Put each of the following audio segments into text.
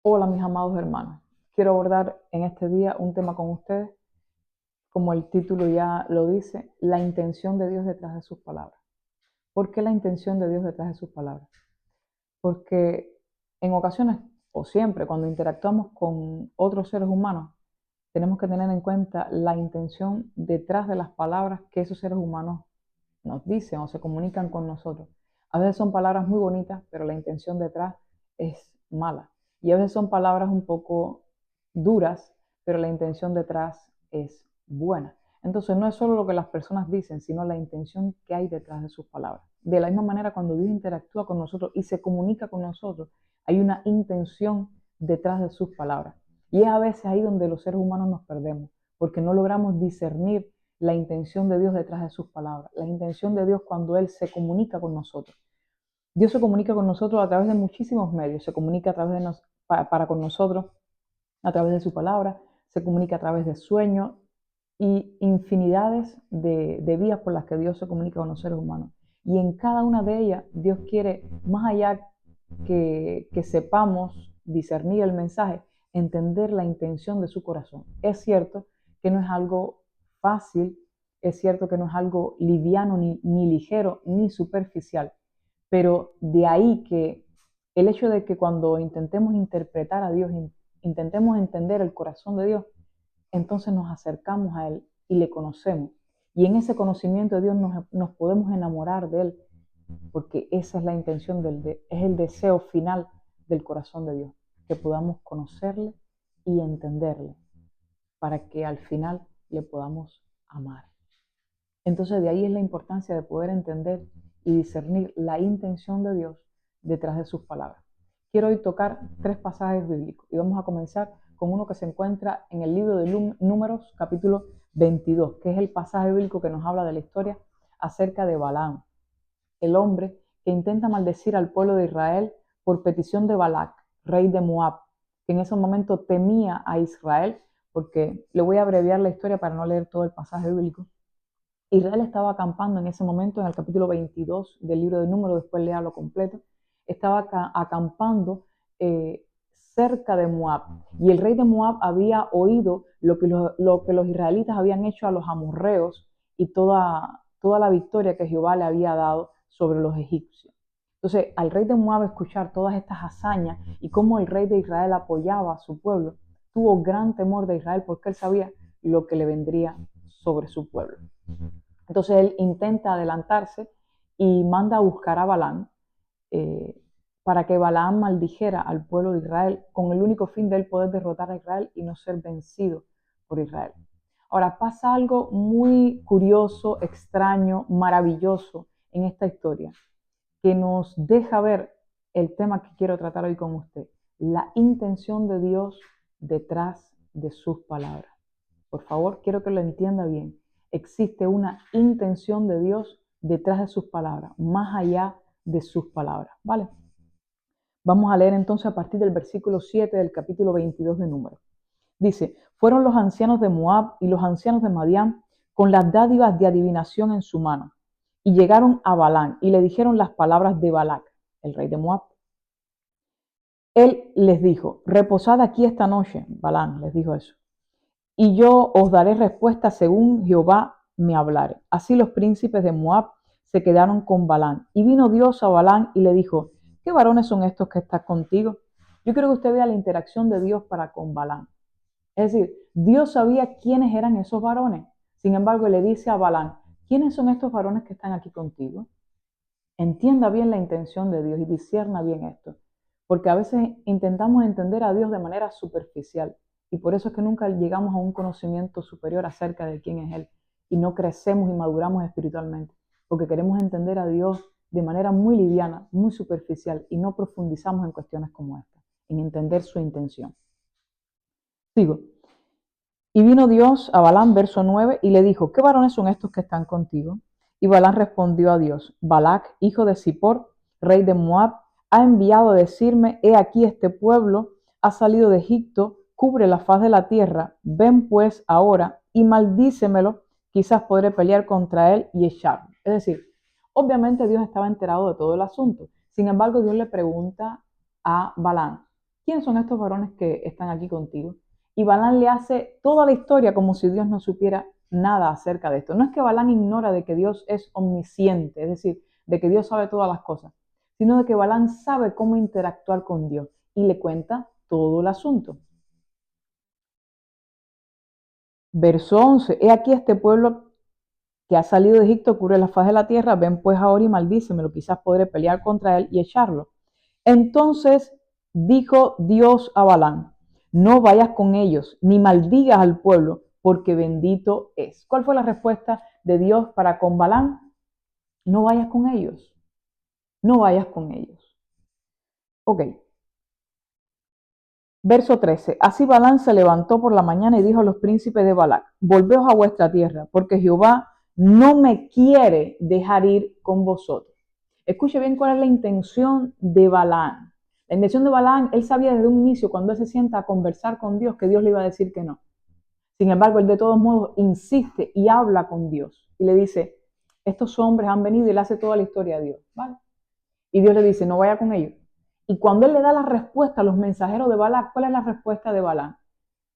Hola mis amados hermanos, quiero abordar en este día un tema con ustedes, como el título ya lo dice, la intención de Dios detrás de sus palabras. ¿Por qué la intención de Dios detrás de sus palabras? Porque en ocasiones, o siempre, cuando interactuamos con otros seres humanos, tenemos que tener en cuenta la intención detrás de las palabras que esos seres humanos nos dicen o se comunican con nosotros. A veces son palabras muy bonitas, pero la intención detrás es mala. Y a veces son palabras un poco duras, pero la intención detrás es buena. Entonces no es solo lo que las personas dicen, sino la intención que hay detrás de sus palabras. De la misma manera, cuando Dios interactúa con nosotros y se comunica con nosotros, hay una intención detrás de sus palabras. Y es a veces ahí donde los seres humanos nos perdemos, porque no logramos discernir la intención de Dios detrás de sus palabras, la intención de Dios cuando Él se comunica con nosotros. Dios se comunica con nosotros a través de muchísimos medios, se comunica a través de para con nosotros a través de su palabra, se comunica a través de sueños y infinidades de vías por las que Dios se comunica con los seres humanos. Y en cada una de ellas Dios quiere, más allá que sepamos discernir el mensaje, entender la intención de su corazón. Es cierto que no es algo fácil, es cierto que no es algo liviano, ni ligero, ni superficial, pero de ahí que el hecho de que cuando intentemos interpretar a Dios, intentemos entender el corazón de Dios, entonces nos acercamos a Él y le conocemos. Y en ese conocimiento de Dios nos podemos enamorar de Él, porque esa es la intención, es el deseo final del corazón de Dios, que podamos conocerle y entenderle, para que al final le podamos amar. Entonces de ahí es la importancia de poder entender y discernir la intención de Dios detrás de sus palabras. Quiero hoy tocar 3 pasajes bíblicos y vamos a comenzar con uno que se encuentra en el libro de Números, capítulo 22, que es el pasaje bíblico que nos habla de la historia acerca de Balaam, el hombre que intenta maldecir al pueblo de Israel por petición de Balac, rey de Moab, que en ese momento temía a Israel, porque le voy a abreviar la historia para no leer todo el pasaje bíblico. Israel estaba acampando en ese momento, en el capítulo 22 del libro de Números, después léalo completo, estaba acampando cerca de Moab. Y el rey de Moab había oído lo que los israelitas habían hecho a los amorreos y toda la victoria que Jehová le había dado sobre los egipcios. Entonces, al rey de Moab escuchar todas estas hazañas y cómo el rey de Israel apoyaba a su pueblo, tuvo gran temor de Israel porque él sabía lo que le vendría sobre su pueblo. Entonces él intenta adelantarse y manda a buscar a Balaam para que Balaam maldijera al pueblo de Israel con el único fin de él poder derrotar a Israel y no ser vencido por Israel. Ahora pasa algo muy curioso, extraño, maravilloso en esta historia que nos deja ver el tema que quiero tratar hoy con usted, la intención de Dios detrás de sus palabras. Por favor, quiero que lo entienda bien. Existe una intención de Dios detrás de sus palabras, más allá de sus palabras, ¿vale? Vamos a leer entonces a partir del versículo 7 del capítulo 22 de Números. Dice, fueron los ancianos de Moab y los ancianos de Madián con las dádivas de adivinación en su mano, y llegaron a Balaam y le dijeron las palabras de Balac, el rey de Moab. Él les dijo, reposad aquí esta noche, Balaam les dijo eso, y yo os daré respuesta según Jehová me hablare. Así los príncipes de Moab se quedaron con Balaam. Y vino Dios a Balaam y le dijo, ¿qué varones son estos que están contigo? Yo quiero que usted vea la interacción de Dios para con Balaam. Es decir, Dios sabía quiénes eran esos varones. Sin embargo, le dice a Balaam, ¿quiénes son estos varones que están aquí contigo? Entienda bien la intención de Dios y discierna bien esto. Porque a veces intentamos entender a Dios de manera superficial y por eso es que nunca llegamos a un conocimiento superior acerca de quién es Él y no crecemos y maduramos espiritualmente, porque queremos entender a Dios de manera muy liviana, muy superficial y no profundizamos en cuestiones como esta, en entender su intención. Sigo. Y vino Dios a Balaam, verso 9, y le dijo, ¿qué varones son estos que están contigo? Y Balaam respondió a Dios, Balac, hijo de Zippor, rey de Moab, ha enviado a decirme, he aquí este pueblo ha salido de Egipto, cubre la faz de la tierra, ven pues ahora y maldícemelo, quizás podré pelear contra él y echarlo. Es decir, obviamente Dios estaba enterado de todo el asunto. Sin embargo, Dios le pregunta a Balaam, ¿quiénes son estos varones que están aquí contigo? Y Balán le hace toda la historia como si Dios no supiera nada acerca de esto. No es que Balán ignora de que Dios es omnisciente, es decir, de que Dios sabe todas las cosas, sino de que Balán sabe cómo interactuar con Dios y le cuenta todo el asunto. Verso 11, he aquí este pueblo que ha salido de Egipto cubre la faz de la tierra, ven pues ahora y maldícemelo, quizás podré pelear contra él y echarlo. Entonces dijo Dios a Balán, no vayas con ellos, ni maldigas al pueblo, porque bendito es. ¿Cuál fue la respuesta de Dios para con Balán? No vayas con ellos, no vayas con ellos. Ok. Verso 13. Así Balán se levantó por la mañana y dijo a los príncipes de Balac, volveos a vuestra tierra, porque Jehová no me quiere dejar ir con vosotros. Escuche bien cuál es la intención de Balán. La intención de Balán, él sabía desde un inicio, cuando él se sienta a conversar con Dios, que Dios le iba a decir que no. Sin embargo, él de todos modos insiste y habla con Dios. Y le dice, estos hombres han venido y le hace toda la historia a Dios. ¿Vale? Y Dios le dice, no vaya con ellos. Y cuando él le da la respuesta a los mensajeros de Balac, ¿cuál es la respuesta de Balac?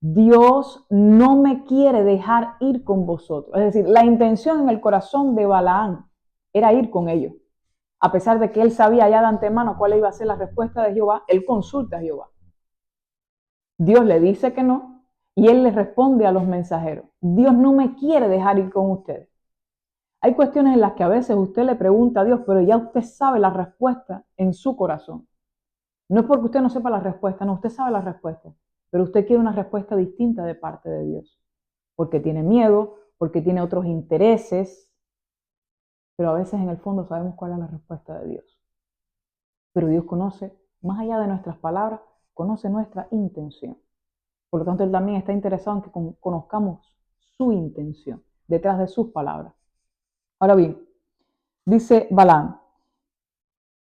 Dios no me quiere dejar ir con vosotros. Es decir, la intención en el corazón de Balaam era ir con ellos. A pesar de que él sabía ya de antemano cuál iba a ser la respuesta de Jehová, él consulta a Jehová. Dios le dice que no y él le responde a los mensajeros. Dios no me quiere dejar ir con ustedes. Hay cuestiones en las que a veces usted le pregunta a Dios, pero ya usted sabe la respuesta en su corazón. No es porque usted no sepa la respuesta, no, usted sabe la respuesta, pero usted quiere una respuesta distinta de parte de Dios, porque tiene miedo, porque tiene otros intereses, pero a veces en el fondo sabemos cuál es la respuesta de Dios. Pero Dios conoce, más allá de nuestras palabras, conoce nuestra intención. Por lo tanto, Él también está interesado en que conozcamos su intención detrás de sus palabras. Ahora bien, dice Balaam,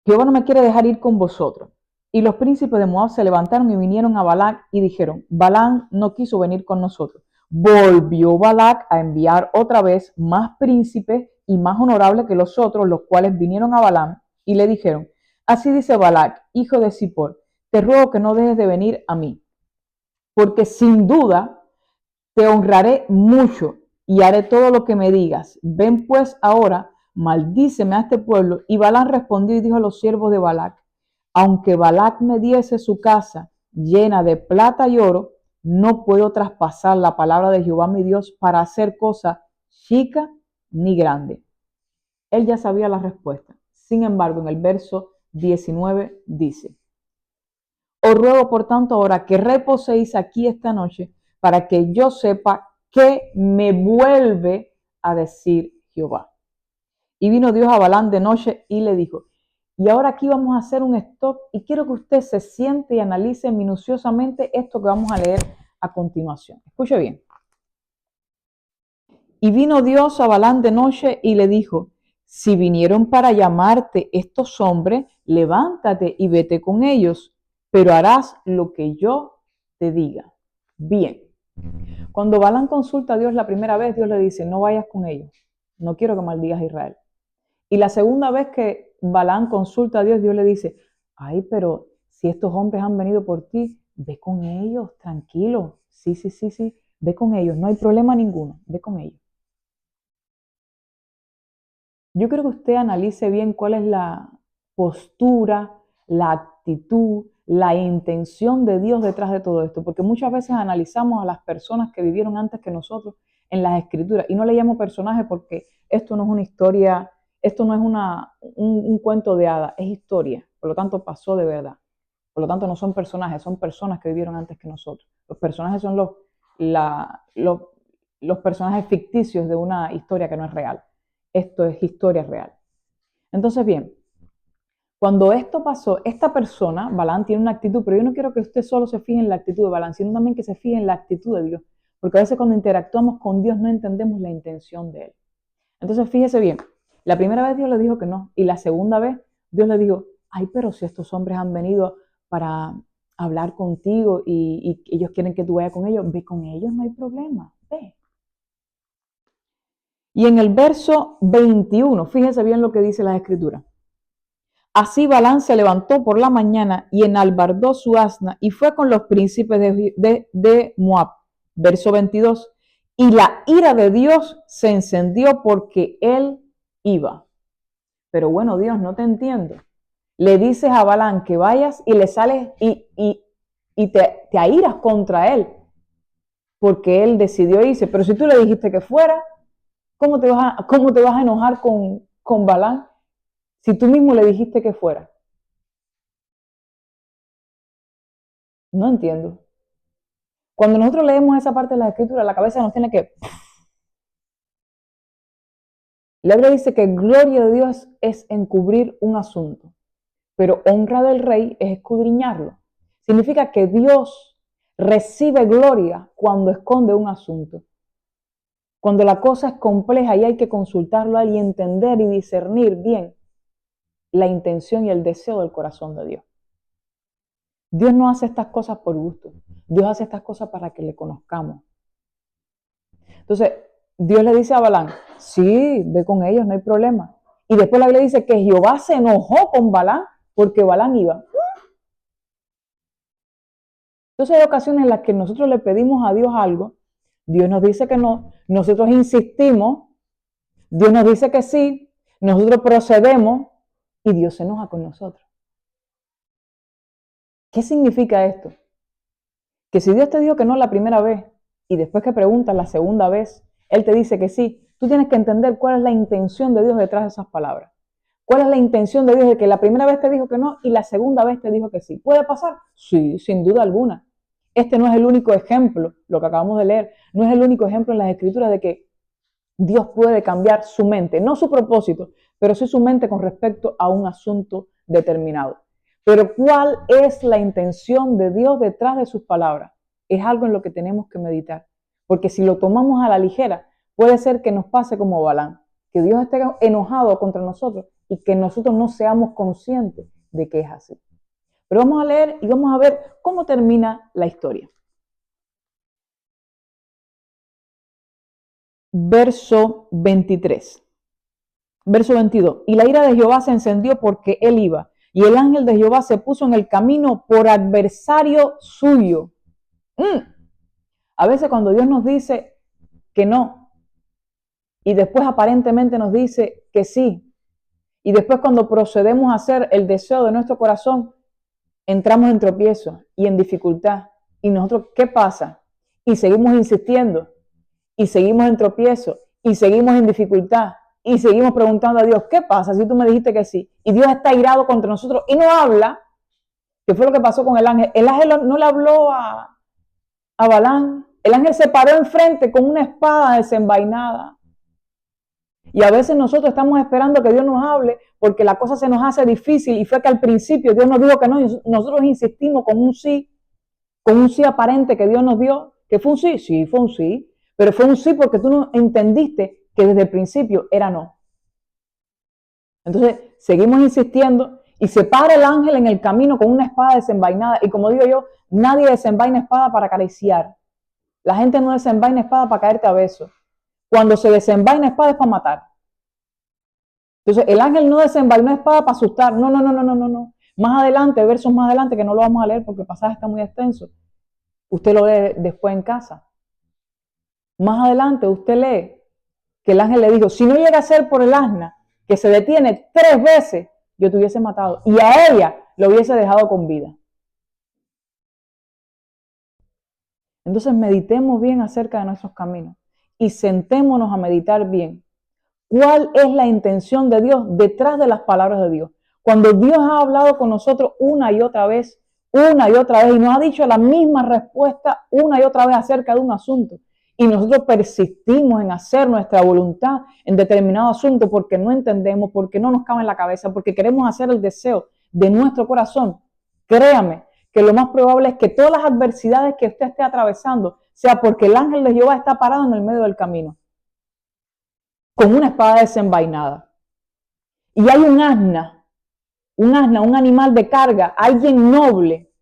Jehová no me quiere dejar ir con vosotros. Y los príncipes de Moab se levantaron y vinieron a Balac y dijeron, Balaam no quiso venir con nosotros. Volvió Balac a enviar otra vez más príncipes y más honorables que los otros, los cuales vinieron a Balaam y le dijeron, así dice Balac, hijo de Zippor, te ruego que no dejes de venir a mí, porque sin duda te honraré mucho y haré todo lo que me digas. Ven pues ahora, maldíceme a este pueblo. Y Balaam respondió y dijo a los siervos de Balac, aunque Balac me diese su casa llena de plata y oro, no puedo traspasar la palabra de Jehová mi Dios para hacer cosa chica ni grande. Él ya sabía la respuesta. Sin embargo, en el verso 19 dice, os ruego por tanto ahora que reposéis aquí esta noche para que yo sepa qué me vuelve a decir Jehová. Y vino Dios a Balaam de noche y le dijo, y ahora aquí vamos a hacer un stop y quiero que usted se siente y analice minuciosamente esto que vamos a leer a continuación. Escuche bien. Y vino Dios a Balaam de noche y le dijo, si vinieron para llamarte estos hombres, levántate y vete con ellos, pero harás lo que yo te diga. Bien. Cuando Balaam consulta a Dios la primera vez, Dios le dice, no vayas con ellos, no quiero que maldigas a Israel. Y la segunda vez que Balaam consulta a Dios, Dios le dice, ay, pero si estos hombres han venido por ti, ve con ellos, tranquilo, sí, ve con ellos, no hay problema ninguno, ve con ellos. Yo creo que usted analice bien cuál es la postura, la actitud, la intención de Dios detrás de todo esto, porque muchas veces analizamos a las personas que vivieron antes que nosotros en las escrituras, y no le llamo personaje porque esto no es una historia, esto no es un cuento de hadas, es historia, por lo tanto pasó de verdad. Por lo tanto no son personajes, son personas que vivieron antes que nosotros. Los personajes son los personajes ficticios de una historia que no es real. Esto es historia real. Entonces, bien, cuando esto pasó, esta persona, Balaam, tiene una actitud, pero yo no quiero que usted solo se fije en la actitud de Balaam, sino también que se fije en la actitud de Dios, porque a veces cuando interactuamos con Dios no entendemos la intención de Él. Entonces, fíjese bien, la primera vez Dios le dijo que no, y la segunda vez Dios le dijo, ay, pero si estos hombres han venido para hablar contigo y ellos quieren que tú vayas con ellos, ve con ellos, no hay problema, ve. Y en el verso 21, fíjese bien lo que dice la Escritura. Así Balaam se levantó por la mañana y enalbardó su asna y fue con los príncipes de Moab. Verso 22. Y la ira de Dios se encendió porque él iba. Pero bueno, Dios, no te entiendo. Le dices a Balaam que vayas y le sales y te airas contra él porque él decidió irse. Pero si tú le dijiste que fuera, ¿cómo te vas a enojar con Balaam si tú mismo le dijiste que fuera? No entiendo. Cuando nosotros leemos esa parte de la escritura, la cabeza nos tiene que... La Biblia dice que gloria de Dios es encubrir un asunto, pero honra del rey es escudriñarlo. Significa que Dios recibe gloria cuando esconde un asunto. Cuando la cosa es compleja y hay que consultarlo a él y entender y discernir bien la intención y el deseo del corazón de Dios. Dios no hace estas cosas por gusto. Dios hace estas cosas para que le conozcamos. Entonces, Dios le dice a Balaam, sí, ve con ellos, no hay problema. Y después la Biblia dice que Jehová se enojó con Balaam porque Balaam iba. Entonces hay ocasiones en las que nosotros le pedimos a Dios algo, Dios nos dice que no, nosotros insistimos, Dios nos dice que sí, nosotros procedemos y Dios se enoja con nosotros. ¿Qué significa esto? Que si Dios te dijo que no la primera vez y después que preguntas la segunda vez, Él te dice que sí, tú tienes que entender cuál es la intención de Dios detrás de esas palabras. ¿Cuál es la intención de Dios de que la primera vez te dijo que no y la segunda vez te dijo que sí? ¿Puede pasar? Sí, sin duda alguna. Este no es el único ejemplo, lo que acabamos de leer, no es el único ejemplo en las Escrituras de que Dios puede cambiar su mente, no su propósito, pero sí su mente con respecto a un asunto determinado. Pero ¿cuál es la intención de Dios detrás de sus palabras? Es algo en lo que tenemos que meditar, porque si lo tomamos a la ligera, puede ser que nos pase como Balaam, que Dios esté enojado contra nosotros y que nosotros no seamos conscientes de que es así. Pero vamos a leer y vamos a ver cómo termina la historia. Verso 23. Verso 22. Y la ira de Jehová se encendió porque él iba. Y el ángel de Jehová se puso en el camino por adversario suyo. A veces cuando Dios nos dice que no, y después aparentemente nos dice que sí, y después cuando procedemos a hacer el deseo de nuestro corazón, entramos en tropiezo y en dificultad. ¿Y nosotros qué pasa? Y seguimos insistiendo, y seguimos en tropiezo, y seguimos en dificultad, y seguimos preguntando a Dios, ¿qué pasa si tú me dijiste que sí? Y Dios está irado contra nosotros y no habla. ¿Qué fue lo que pasó con el ángel? El ángel no le habló a Balaam. El ángel se paró enfrente con una espada desenvainada. Y a veces nosotros estamos esperando que Dios nos hable porque la cosa se nos hace difícil y fue que al principio Dios nos dijo que no y nosotros insistimos con un sí aparente que Dios nos dio, que fue un sí, sí, fue un sí, pero fue un sí porque tú no entendiste que desde el principio era no. Entonces seguimos insistiendo y se para el ángel en el camino con una espada desenvainada y como digo yo, nadie desenvaina espada para acariciar. La gente no desenvaina espada para caerte a besos. Cuando se desenvaina espada es para matar. Entonces el ángel no desenvainó espada para asustar. No, no, no, no, no, no, no. Más adelante, versos más adelante, que no lo vamos a leer porque el pasaje está muy extenso. Usted lo lee después en casa. Más adelante usted lee que el ángel le dijo, si no llega a ser por el asna, que se detiene 3 veces, yo te hubiese matado. Y a ella lo hubiese dejado con vida. Entonces meditemos bien acerca de nuestros caminos y sentémonos a meditar bien. ¿Cuál es la intención de Dios detrás de las palabras de Dios? Cuando Dios ha hablado con nosotros una y otra vez, y nos ha dicho la misma respuesta una y otra vez acerca de un asunto, y nosotros persistimos en hacer nuestra voluntad en determinado asunto porque no entendemos, porque no nos cabe en la cabeza, porque queremos hacer el deseo de nuestro corazón, créame que lo más probable es que todas las adversidades que usted esté atravesando sea porque el ángel de Jehová está parado en el medio del camino con una espada desenvainada. Y hay un asna, un animal de carga, alguien noble,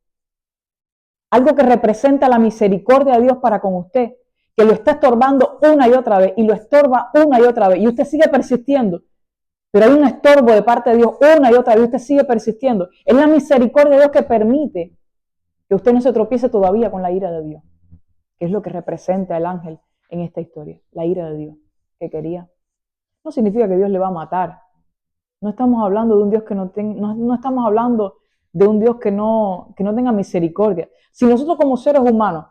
algo que representa la misericordia de Dios para con usted, que lo está estorbando una y otra vez, y lo estorba una y otra vez, y usted sigue persistiendo. Pero hay un estorbo de parte de Dios una y otra vez, usted sigue persistiendo. Es la misericordia de Dios que permite que usted no se tropiece todavía con la ira de Dios, que es lo que representa el ángel en esta historia, la ira de Dios que quería. No significa que Dios le va a matar. No estamos hablando de un Dios que no estamos hablando de un Dios que no tenga misericordia. Si nosotros como seres humanos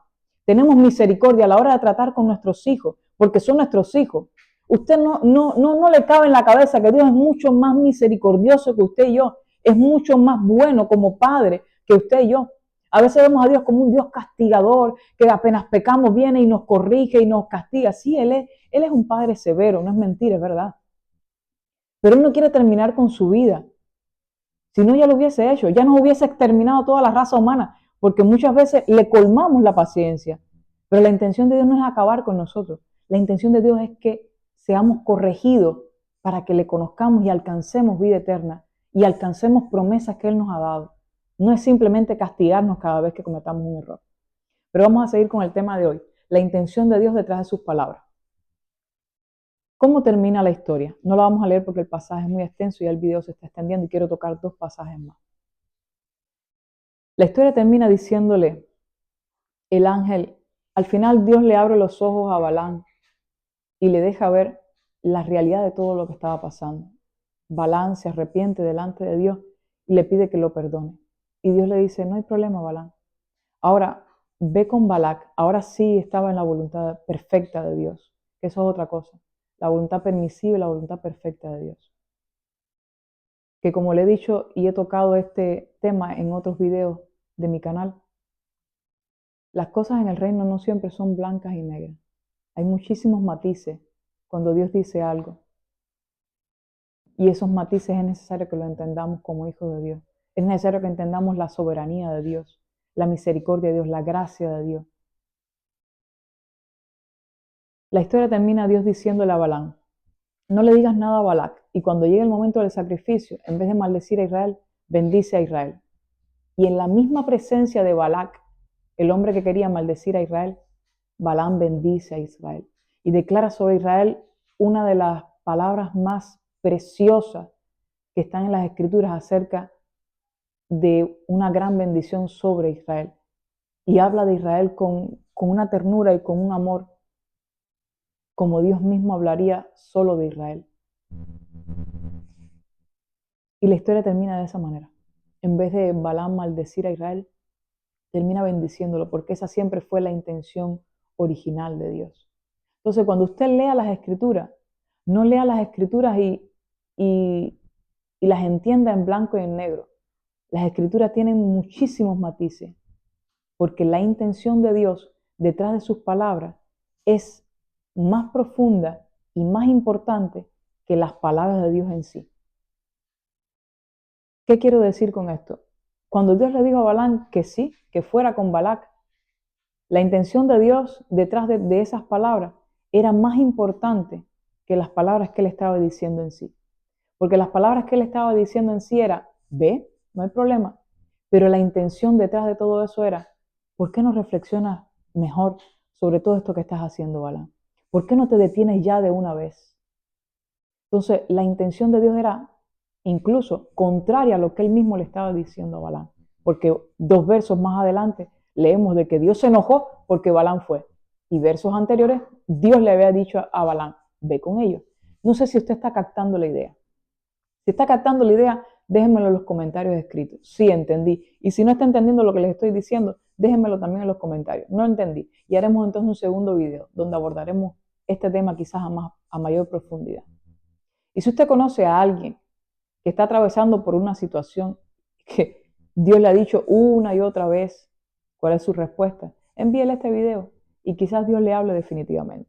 tenemos misericordia a la hora de tratar con nuestros hijos, porque son nuestros hijos, usted no le cabe en la cabeza que Dios es mucho más misericordioso que usted y yo, es mucho más bueno como padre que usted y yo. A veces vemos a Dios como un Dios castigador, que apenas pecamos viene y nos corrige y nos castiga. Sí, Él es un padre severo, no es mentira, es verdad. Pero Él no quiere terminar con su vida. Si no, ya lo hubiese hecho, ya nos hubiese exterminado toda la raza humana, porque muchas veces le colmamos la paciencia. Pero la intención de Dios no es acabar con nosotros. La intención de Dios es que seamos corregidos para que le conozcamos y alcancemos vida eterna y alcancemos promesas que Él nos ha dado. No es simplemente castigarnos cada vez que cometamos un error. Pero vamos a seguir con el tema de hoy, la intención de Dios detrás de sus palabras. ¿Cómo termina la historia? No la vamos a leer porque el pasaje es muy extenso y el video se está extendiendo y quiero tocar 2 pasajes más. La historia termina diciéndole el ángel, al final Dios le abre los ojos a Balaam y le deja ver la realidad de todo lo que estaba pasando. Balaam se arrepiente delante de Dios y le pide que lo perdone. Y Dios le dice, no hay problema, Balaam. Ahora ve con Balac. Ahora sí estaba en la voluntad perfecta de Dios. Eso es otra cosa. La voluntad permisiva y la voluntad perfecta de Dios. Que como le he dicho y he tocado este tema en otros videos de mi canal, las cosas en el reino no siempre son blancas y negras. Hay muchísimos matices cuando Dios dice algo. Y esos matices es necesario que lo entendamos como hijos de Dios. Es necesario que entendamos la soberanía de Dios, la misericordia de Dios, la gracia de Dios. La historia termina Dios diciéndole a Balaam, no le digas nada a Balac, y cuando llegue el momento del sacrificio, en vez de maldecir a Israel, bendice a Israel. Y en la misma presencia de Balac, el hombre que quería maldecir a Israel, Balaam bendice a Israel y declara sobre Israel una de las palabras más preciosas que están en las Escrituras acerca de una gran bendición sobre Israel. Y habla de Israel con una ternura y con un amor como Dios mismo hablaría solo de Israel. Y la historia termina de esa manera. En vez de Balaam maldecir a Israel, termina bendiciéndolo, porque esa siempre fue la intención original de Dios. Entonces, cuando usted lea las Escrituras, no lea las Escrituras y las entienda en blanco y en negro. Las Escrituras tienen muchísimos matices, porque la intención de Dios detrás de sus palabras es más profunda y más importante que las palabras de Dios en sí. ¿Qué quiero decir con esto? Cuando Dios le dijo a Balaam que sí, que fuera con Balac, la intención de Dios detrás de esas palabras era más importante que las palabras que él estaba diciendo en sí. Porque las palabras que él estaba diciendo en sí era, ve, no hay problema. Pero la intención detrás de todo eso era, ¿por qué no reflexionas mejor sobre todo esto que estás haciendo, Balaam? ¿Por qué no te detienes ya de una vez? Entonces, la intención de Dios era incluso contraria a lo que él mismo le estaba diciendo a Balaam. Porque 2 versos más adelante leemos de que Dios se enojó porque Balaam fue. Y versos anteriores, Dios le había dicho a Balaam, ve con ellos. No sé si usted está captando la idea. Si está captando la idea, déjenmelo en los comentarios escritos. Sí, entendí. Y si no está entendiendo lo que les estoy diciendo, déjenmelo también en los comentarios. No entendí. Y haremos entonces un segundo video donde abordaremos este tema quizás a mayor profundidad. Y si usted conoce a alguien que está atravesando por una situación que Dios le ha dicho una y otra vez cuál es su respuesta, envíele este video y quizás Dios le hable definitivamente.